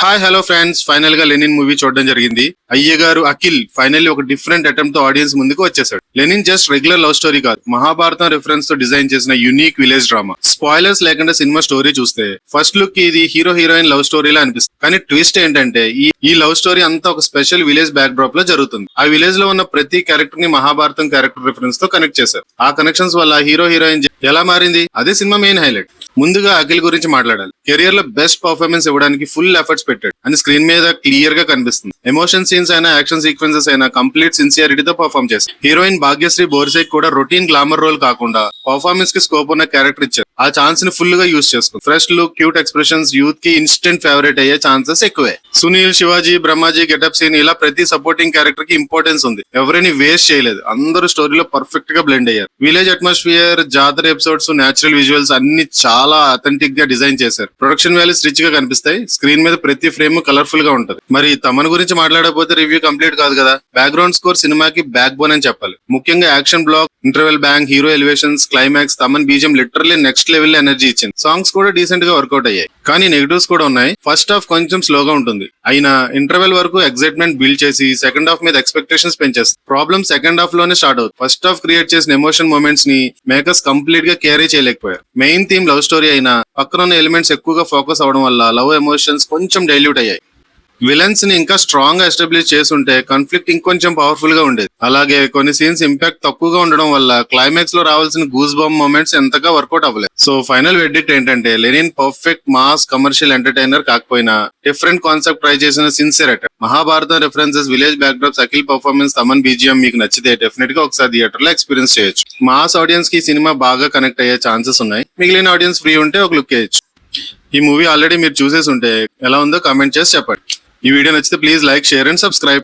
Hi hello friends, final గా Lenin movie చూడడం జరిగింది. అయ్య గారు అఖిల్ ఫైనల్లీ ఒక డిఫరెంట్ అటెంప్ట్ తో ఆడియన్స్ ముందుకు వచ్చేసాడు. Lenin just regular love story కాదు, మహాభారతం రిఫరెన్స్ తో డిజైన్ చేసిన యూనిక్ విలేజ్ డ్రామా. స్పాయిలర్స్ లేకుండా సినిమా స్టోరీ చూస్తే ఫస్ట్ లుక్ ఇది హీరో హీరోయిన్ లవ్ స్టోరీలా అనిపిస్తుంది. కానీ ట్విస్ట్ ఏంటంటే ఈ లవ్ స్టోరీ అంతా ఒక స్పెషల్ విలేజ్ బ్యాక్ డ్రాప్ లో జరుగుతుంది. ఆ విలేజ్ లో ఉన్న ప్రతి క్యారెక్టర్ ని మహాభారతం క్యారెక్టర్ రిఫరెన్స్ తో కనెక్ట్ చేశారు. ఆ కనెక్షన్స్ వల్ల హీరో హీరోయిన్ ఎలా మారింది, అదే సినిమా మెయిన్ హైలైట్. ముందుగా అఖిల్ గురించి మాట్లాడాలి. కెరియర్ లో బెస్ట్ పర్ఫార్మెన్స్ ఇవ్వడానికి ఫుల్ ఎఫర్ట్స్ పెట్టాడు అని స్క్రీన్ మీద క్లియర్ గా కనిపిస్తుంది. ఎమోషన్ సీన్స్ అయినా, యాక్షన్ సీక్వెన్సెస్ అయినా కంప్లీట్ సిన్సియారిటీతో పర్ఫార్మ్ చేశారు. హీరోయిన్ భాగ్యశ్రీ బోర్సేక్ కూడా రొటీన్ గ్లామర్ రోల్ కాకుండా పర్ఫార్మెన్స్ కి స్కోప్ ఉన్న క్యారెక్టర్ ఇచ్చారు. ఆ ఛాన్స్ ని ఫుల్ గా యూజ్ చేసుకుంది. Fresh look, cute expressions youth కి ఇన్స్టెంట్ ఫేవరెట్ అయ్యే ఛాన్సెస్ ఎక్కువే. సునీల్, శివాజీ, బ్రహ్మాజీ గెటప్ సీన్ ఇలా ప్రతి సపోర్టింగ్ క్యారెక్టర్ కి ఇంపార్టెన్స్ ఉంది. ఎవరిని వేస్ట్ చేయలేదు. అందరూ స్టోరీలో పర్ఫెక్ట్ గా బ్లెండ్ అయ్యారు. విలేజ్ అట్మాస్ఫియర్, జాతర ఎపిసోడ్స్, నేచురల్ విజువల్స్ అన్ని చాలా అథెంటిక్ గా డిజైన్ చేశారు. ప్రొడక్షన్ వాల్యూస్ రిచ్ గా కనిపిస్తాయి. స్క్రీన్ మీద ప్రతి ఫ్రేమ్ కలర్ఫుల్ గా ఉంటది. మరి తమన్ గురించి మాట్లాడకపోతే రివ్యూ కంప్లీట్ కాదు కదా. బ్యాక్గ్రౌండ్ స్కోర్ సినిమాకి బ్యాక్ బోన్ అని చెప్పాలి. ముఖ్యంగా action block, interval bank, hero elevations, climax, Thaman బీజం లిటరల్లీ నెక్స్ట్ లెవెల్ ఎనర్జీ ఇచ్చింది. సాంగ్స్ కూడా డీసెంట్ గా వర్కౌట్ అయ్యాయి. కానీ నెగటివ్స్ కూడా ఉన్నాయి. ఫస్ట్ హాఫ్ కొంచెం స్లోగా ఉంటుంది. అయినా ఇంటర్వెల్ వరకు ఎక్సైట్మెంట్ బిల్డ్ చేసి సెకండ్ హాఫ్ మీద ఎక్స్పెక్టేషన్స్ పెంచేస్తుంది. ప్రాబ్లమ్ సెకండ్ హాఫ్ లోనే స్టార్ట్ అవుతుంది. ఫస్ట్ హాఫ్ క్రియేట్ చేసిన ఎమోషన్ మూమెంట్స్ ని మేకర్స్ కంప్లీట్ గా క్యారీ చేయలేకపోయారు. మెయిన్ థీమ్ లవ్ స్టోరీ అయినా పక్కన ఉన్న ఎలిమెంట్స్ ఎక్కువగా ఫోకస్ అవడం వల్ల లవ్ ఎమోషన్స్ కొంచెం డైల్యూట్ అయ్యాయి. విలన్స్ ని ఇంకా స్ట్రాంగ్ గా ఎస్టాబ్లిష్ చేసుంటే కాన్ఫ్లిక్ట్ ఇంకొంచెం పవర్ఫుల్ గా ఉండేది. అలాగే కొన్ని సీన్స్ ఇంపాక్ట్ తక్కువగా ఉండడం వల్ల క్లైమాక్స్ లో రావాల్సిన గూస్ బాంబ్ మూమెంట్స్ ఎంతగా వర్కౌట్ అవ్వలేదు. సో ఫైనల్ వెర్డిక్ట్ ఏంటంటే Lenin perfect mass commercial entertainer కాకపోయినా డిఫరెంట్ కాన్సెప్ట్ ట్రై చేసిన sincere attempt. Mahabharatam references, village backdrops, Akhil performance, Thaman BGM మీకు నచ్చితే డెఫినెట్ గా ఒకసారి థియేటర్ లో ఎక్స్పీరియన్స్ చేయొచ్చు. మాస్ ఆడియన్స్ కి ఈ సినిమా బాగా కనెక్ట్ అయ్యే ఛాన్సెస్ ఉన్నాయి. మిగిలిన ఆడియన్స్ ఫ్రీ ఉంటే ఒక లుక్ వేయచ్చు. ఈ మూవీ ఆల్రెడీ మీరు చూసేసి ఉంటే ఎలా ఉందో కామెంట్ చేసి చెప్పండి. ఈ వీడియో నచ్చితే please like, share and subscribe.